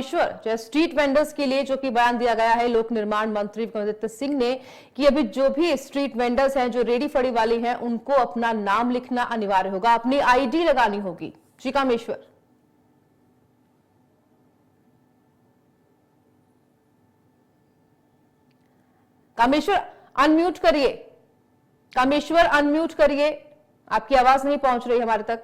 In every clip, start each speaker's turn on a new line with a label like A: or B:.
A: कामेश्वर, जो street vendors के लिए जो कि बयान दिया गया है लोक निर्माण मंत्री विक्रमादित्य सिंह ने कि अभी जो भी स्ट्रीट वेंडर्स हैं, जो रेडी फड़ी वाली हैं, उनको अपना नाम लिखना अनिवार्य होगा, अपनी आईडी लगानी होगी। जी कामेश्वर। कामेश्वर अनम्यूट करिए, कामेश्वर अनम्यूट करिए, आपकी आवाज नहीं पहुंच रही हमारे तक।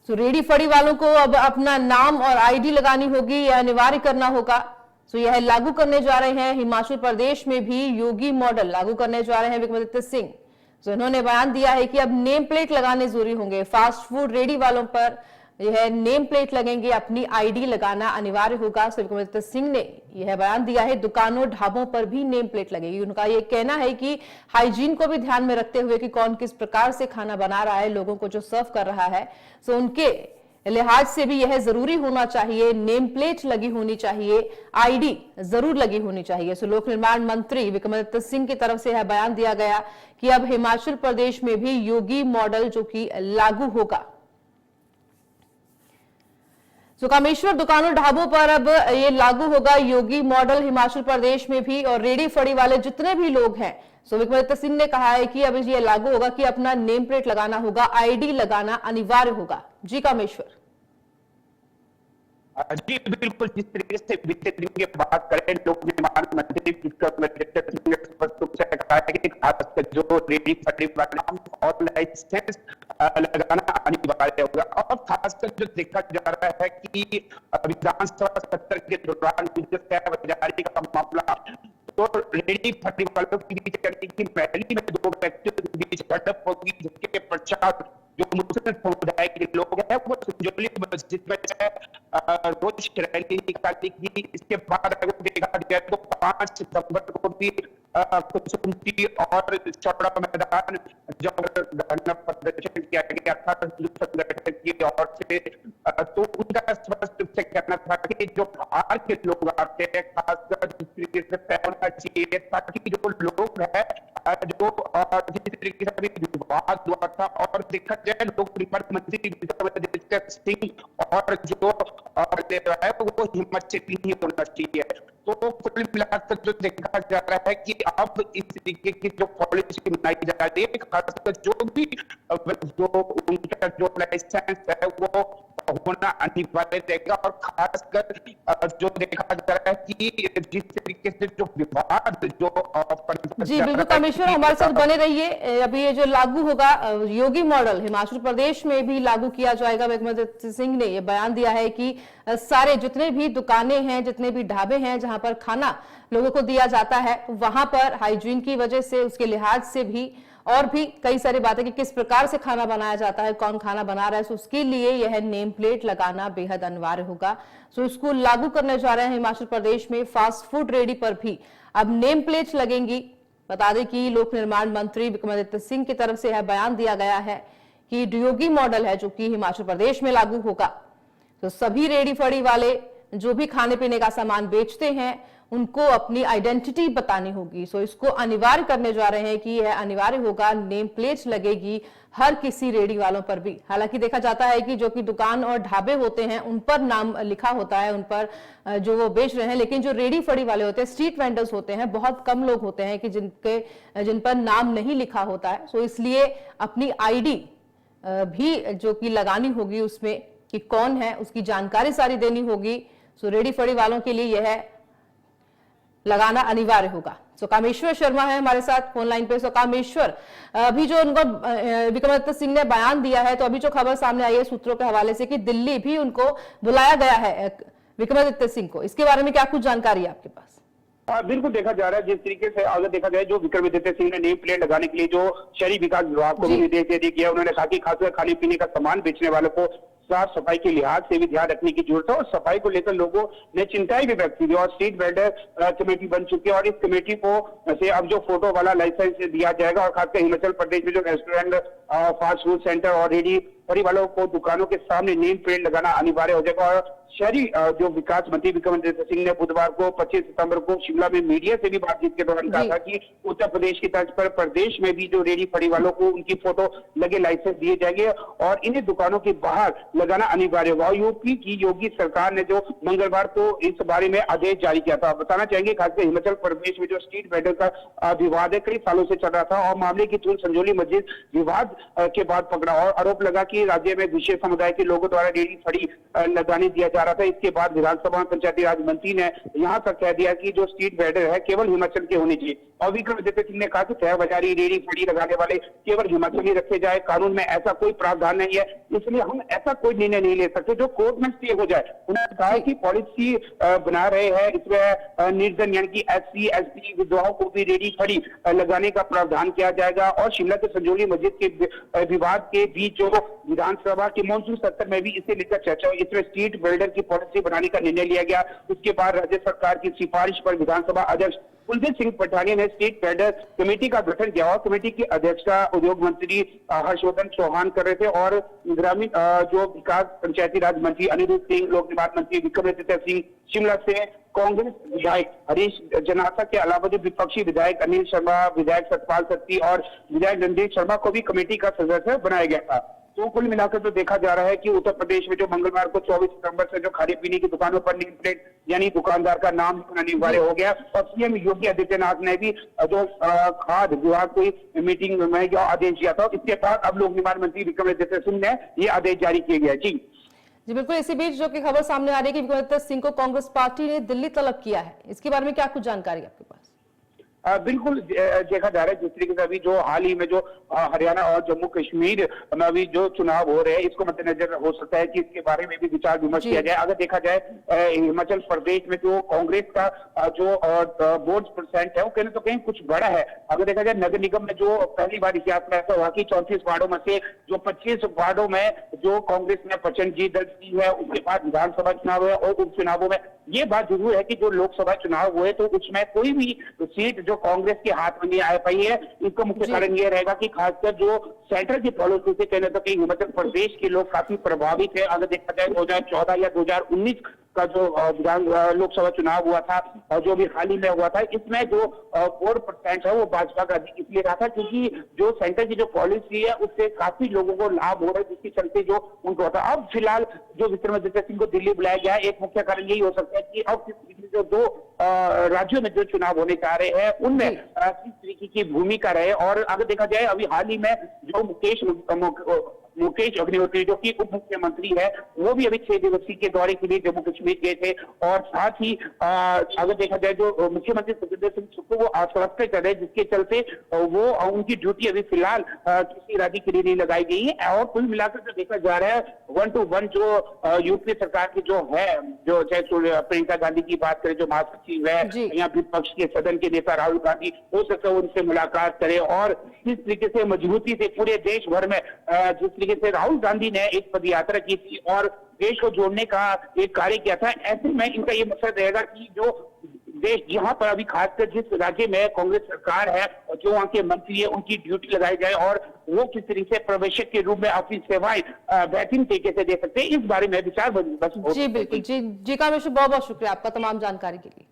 A: तो रेडी फड़ी वालों को अब अपना नाम और आईडी लगानी होगी, यह अनिवार्य करना होगा। तो यह लागू करने जा रहे हैं हिमाचल प्रदेश में भी योगी मॉडल लागू करने जा रहे हैं विक्रमादित्य सिंह। तो इन्होंने बयान दिया है कि अब नेम प्लेट लगाने जरूरी होंगे, फास्ट फूड रेडी वालों पर यह नेम प्लेट लगेंगे, अपनी आईडी लगाना अनिवार्य होगा। तो विक्रमादित्य सिंह ने यह बयान दिया है, दुकानों ढाबों पर भी नेम प्लेट लगेगी। उनका यह कहना है कि हाइजीन को भी ध्यान में रखते हुए कि कौन किस प्रकार से खाना बना रहा है, लोगों को जो सर्व कर रहा है, तो उनके लिहाज से भी यह जरूरी होना चाहिए, नेम प्लेट लगी होनी चाहिए, आईडी जरूर लगी होनी चाहिए। सो लोक निर्माण मंत्री विक्रमादित्य सिंह की तरफ से यह बयान दिया गया कि अब हिमाचल प्रदेश में भी योगी मॉडल जो कि लागू होगा। तो कामेश्वर, दुकानों ढाबों पर अब ये लागू होगा योगी मॉडल हिमाचल प्रदेश में भी, और रेडी फड़ी वाले जितने भी लोग हैं, सो विक्रमादित्य सिंह ने कहा है कि अब ये लागू होगा कि अपना नेम प्लेट लगाना होगा, आईडी लगाना अनिवार्य होगा। जी कामेश्वर।
B: जी बिल्कुल, जिस तरीके से बीते दिन की बात करें, लोक निर्माण मंत्री विक्रमादित्य सिंह ने स्पष्ट रूप से कहा है कि खासकर जो रेडी फड़ी वाले और लाइसेंस लगाना अनिवार्य होगा। और खासकर जो देखा जा रहा है कि विधानसभा सत्र के दौरान बाजारी का मामला, तो रेडी फड़ी वालों के बीच पहली में दो व्यक्तियों के बीच झड़प होगी, जिसके पश्चात जो मुस्लिम समुदाय के लोग हैं वो संजौली मस्जिद में रोज रैली निकालेगी। इसके बाद अगर देखा जाए तो 5 सितंबर को भी कुसुमती और चौड़ा मैदान जब धरना प्रदर्शन किया गया था संगठन की ओर से, तो उनका स्पष्ट रूप से कहना था कि जो बाहर के लोग आते हैं, खासकर जिस तरीके से तय होना चाहिए ताकि जो लोग हैं, जो जिस तरीके से विवाद हुआ था, और देखा जाए लोक निर्माण मंत्री विक्रमादित्य सिंह और जो है वो हिम्मत से नहीं होना चाहिए। तो कुल मिलाकर जो देखा जा रहा है कि अब इस तरीके की जो पॉलिसी बनाई जा रही है, खासकर जो भी जो उनका जो लाइसेंस है वो होना अनिवार्य रहेगा। और खासकर जो देखा जा रहा है कि जिस तरीके से जो विवाद जो
A: जी बिल्कुल कामेश्वर, हमारे साथ बने रहिए। अभी ये जो लागू होगा योगी मॉडल हिमाचल प्रदेश में भी लागू किया जाएगा। विक्रमादित्य सिंह ने यह बयान दिया है कि सारे जितने भी दुकानें हैं, जितने भी ढाबे हैं जहां पर खाना लोगों को दिया जाता है, वहां पर हाइजीन की वजह से, उसके लिहाज से भी और भी कई सारी बातें कि किस प्रकार से खाना बनाया जाता है, कौन खाना बना रहा है, तो उसके लिए यह नेम प्लेट लगाना बेहद अनिवार्य होगा। सो इसको लागू करने जा रहे हैं हिमाचल प्रदेश में। फास्ट फूड रेडी पर भी अब नेम प्लेट लगेंगी। बता दें कि लोक निर्माण मंत्री विक्रमादित्य सिंह की तरफ से यह बयान दिया गया है कि योगी मॉडल है जो कि हिमाचल प्रदेश में लागू होगा। तो सभी रेडी फड़ी वाले जो भी खाने पीने का सामान बेचते हैं उनको अपनी आइडेंटिटी बतानी होगी। सो इसको अनिवार्य करने जा रहे हैं कि यह अनिवार्य होगा, नेम प्लेट लगेगी हर किसी रेडी वालों पर भी। हालांकि देखा जाता है कि जो कि दुकान और ढाबे होते हैं उन पर नाम लिखा होता है, उन पर जो वो बेच रहे हैं, लेकिन जो रेडी फड़ी वाले होते हैं, स्ट्रीट वेंडर्स होते हैं, बहुत कम लोग होते हैं कि जिन पर नाम नहीं लिखा होता है। सो इसलिए अपनी आईडी भी जो कि लगानी होगी, उसमें कि कौन है उसकी जानकारी सारी देनी होगी। सो रेडी फड़ी वालों के लिए यह लगाना अनिवार्य होगा। सो कामेश्वर शर्मा है हमारे साथ फोन लाइन पे। सो कामेश्वर, अभी जो उनको विक्रमादित्य सिंह ने बयान दिया है, तो अभी जो खबर सामने आई है सूत्रों के हवाले से कि दिल्ली भी उनको बुलाया गया है विक्रमादित्य सिंह को, इसके बारे में क्या कुछ जानकारी है आपके पास?
B: बिल्कुल देखा जा रहा है, जिस तरीके से अगर देखा जाए जो विक्रमादित्य सिंह ने नेम प्लेट लगाने के लिए जो शहरी विकास विभाग को निर्देश दे दिया, उन्होंने कहा कि खासकर खाने पीने का सामान बेचने वालों को साफ सफाई के लिहाज से भी ध्यान रखने की जरूरत है। और सफाई को लेकर लोगों ने चिंताएं भी व्यक्त की और स्ट्रीट वेंडर कमेटी बन चुकी है, और इस कमेटी को से अब जो फोटो वाला लाइसेंस दिया जाएगा। और खासकर हिमाचल प्रदेश में जो रेस्टोरेंट, फास्ट फूड सेंटर और रेडी फड़ी वालों को दुकानों के सामने नेम प्लेट लगाना अनिवार्य हो जाएगा। और शहरी जो विकास मंत्री विक्रमादित्य सिंह ने बुधवार को 25 सितंबर को शिमला में मीडिया से भी बातचीत के दौरान कहा था कि उत्तर प्रदेश की तर्ज पर प्रदेश में भी जो रेहड़ी फड़ी वालों को उनकी फोटो लगे लाइसेंस दिए जाएंगे और इन्हें दुकानों के बाहर लगाना अनिवार्य होगा। यूपी की योगी सरकार ने जो मंगलवार को इस बारे में आदेश जारी किया था। बताना चाहेंगे खासकर हिमाचल प्रदेश में जो स्ट्रीट वेंडर का विवाद है कई सालों से चल रहा था और मामले की चूल संजौली मस्जिद विवाद के बाद पकड़ा और आरोप लगा कि राज्य में विशेष समुदाय के लोगों द्वारा रेहड़ी फड़ी लगाने दिया जा रहा था। इसके बाद विधानसभा में पंचायती राज मंत्री ने यहां तक कह दिया कि जो स्ट्रीट वेंडर है केवल हिमाचल के होने चाहिए और विक्रमादित्य सिंह ने कहा कि तय बाजारी रेहड़ी फड़ी लगाने वाले केवल हिमाचली रखे जाए, कानून में ऐसा कोई प्रावधान नहीं है, इसलिए हम ऐसा कोई निर्णय नहीं ले सकते जो कोर्ट में स्टे हो जाए। उन्होंने कहा कि पॉलिसी बना रहे हैं इसमें निर्धन यानी कि SC ST विधवाओं को भी रेहड़ी फड़ी लगाने का प्रावधान किया जाएगा और शिमला के संजौली मस्जिद के विवाद के बीच जो विधानसभा के मॉनसून सत्र में भी इसे लेकर चर्चा हुई, इसमें स्ट्रीट वेंडर की पॉलिसी बनाने का निर्णय लिया गया। उसके बाद राज्य सरकार की सिफारिश पर विधानसभा अध्यक्ष कुलदीप सिंह पठानिया ने स्टेट वेंडर कमेटी का गठन किया और कमेटी की अध्यक्षता उद्योग मंत्री हर्षवर्धन चौहान कर रहे थे और ग्रामीण जो विकास पंचायती राज मंत्री अनिरुद्ध सिंह, लोक निर्माण मंत्री विक्रमादित्य सिंह, शिमला से कांग्रेस विधायक हरीश जनाता के अलावा जो विपक्षी विधायक अनिल शर्मा, विधायक सतपाल सत्ती और विधायक रणदीप शर्मा को भी कमेटी का सदस्य बनाया गया था। तो कुल मिलाकर तो देखा जा रहा है कि उत्तर प्रदेश में जो मंगलवार को 24 सितंबर से जो खाने पीने की दुकानों पर नेम प्लेट यानी दुकानदार का नाम लिखना अनिवार्य हो गया और सीएम योगी आदित्यनाथ ने भी जो खाद्य विभाग को मीटिंग में आदेश दिया था। इसके बाद अब लोक निर्माण मंत्री विक्रमादित्य सिंह ने ये आदेश जारी किए गए। जी
A: बिल्कुल। इसी बीच जो कि खबर सामने आ रही है कि विक्रमादित्य सिंह को कांग्रेस पार्टी ने दिल्ली तलब किया है, इसके बारे में क्या कुछ जानकारी आपके पास?
B: बिल्कुल देखा जा रहा है जिस तरीके से अभी जो हाल ही में जो हरियाणा और जम्मू कश्मीर में अभी जो चुनाव हो रहे हैं इसको मद्देनजर हो सकता है कि इसके बारे में भी विचार विमर्श किया जाए। अगर देखा जाए हिमाचल प्रदेश में जो कांग्रेस का जो वोट परसेंट है वो कहीं तो कहीं कुछ बड़ा है। अगर देखा जाए नगर निगम में जो पहली बार इतिहास में ऐसा हुआ कि 34 वार्डों में से जो 25 वार्डों में जो कांग्रेस ने प्रचंड जीत दर्ज की है, उसके बाद विधानसभा चुनाव हुए और उपचुनावों में ये बात जरूर है कि जो लोकसभा चुनाव हुए तो उसमें कोई भी सीट जो कांग्रेस के हाथ में नहीं आ पाई है। इसका मुख्य कारण यह रहेगा कि खासकर जो सेंट्रल की पॉलिसी से कहने तो कहीं हिमाचल प्रदेश के लोग काफी प्रभावित है। अगर देखा जाए 2014 या 2019 का जो लोकसभा चुनाव हुआ था और जो भी हाल ही में हुआ था इसमें जो 4% है वो भाजपा का अधिक इसलिए रहा था क्योंकि जो सेंटर की जो पॉलिसी है उससे काफी लोगों को लाभ हो रहा है जिसके चलते जो उनको होता है। अब फिलहाल जो विक्रमादित्य सिंह को दिल्ली बुलाया गया है एक मुख्य कारण यही हो सकता है कि अब जो दो राज्यों में जो चुनाव होने जा रहे हैं उनमें किस तरीके की भूमिका रहे। और अगर देखा जाए अभी हाल ही में जो मुकेश अग्निहोत्री जो कि उप मुख्यमंत्री है वो भी अभी 6 दिवसीय के दौरे के लिए जम्मू कश्मीर गए थे और साथ ही अगर देखा जाए जो मुख्यमंत्री सुखविंदर सिंह सुक्खू वो आश्वस्त कर रहे जिसके चलते वो उनकी ड्यूटी अभी फिलहाल किसी राज्य के लिए नहीं लगाई गई है। और कुल मिलाकर जो देखा जा रहा है 1-to-1 जो यूपी सरकार की जो है जो चाहे प्रियंका गांधी की बात करें जो महासचिव है या विपक्ष के सदन के नेता राहुल गांधी हो सकता है उनसे मुलाकात करे और किस तरीके से मजबूती से पूरे देश भर में जिस तरीके से राहुल गांधी ने एक पद यात्रा की थी और देश को जोड़ने का एक कार्य किया था, ऐसे में इनका ये मकसद रहेगा कि जो देश जहां पर अभी खासकर जिस राज्य में कांग्रेस सरकार है और जो वहां के मंत्री है उनकी ड्यूटी लगाई जाए और वो किस तरीके से प्रवेशक के रूप में अपनी सेवाएं बेहतरीन तरीके से दे सकते हैं इस बारे में विचार बस।
A: जी बिल्कुल। जी कामेश्वर, बहुत बहुत शुक्रिया आपका तमाम जानकारी के लिए।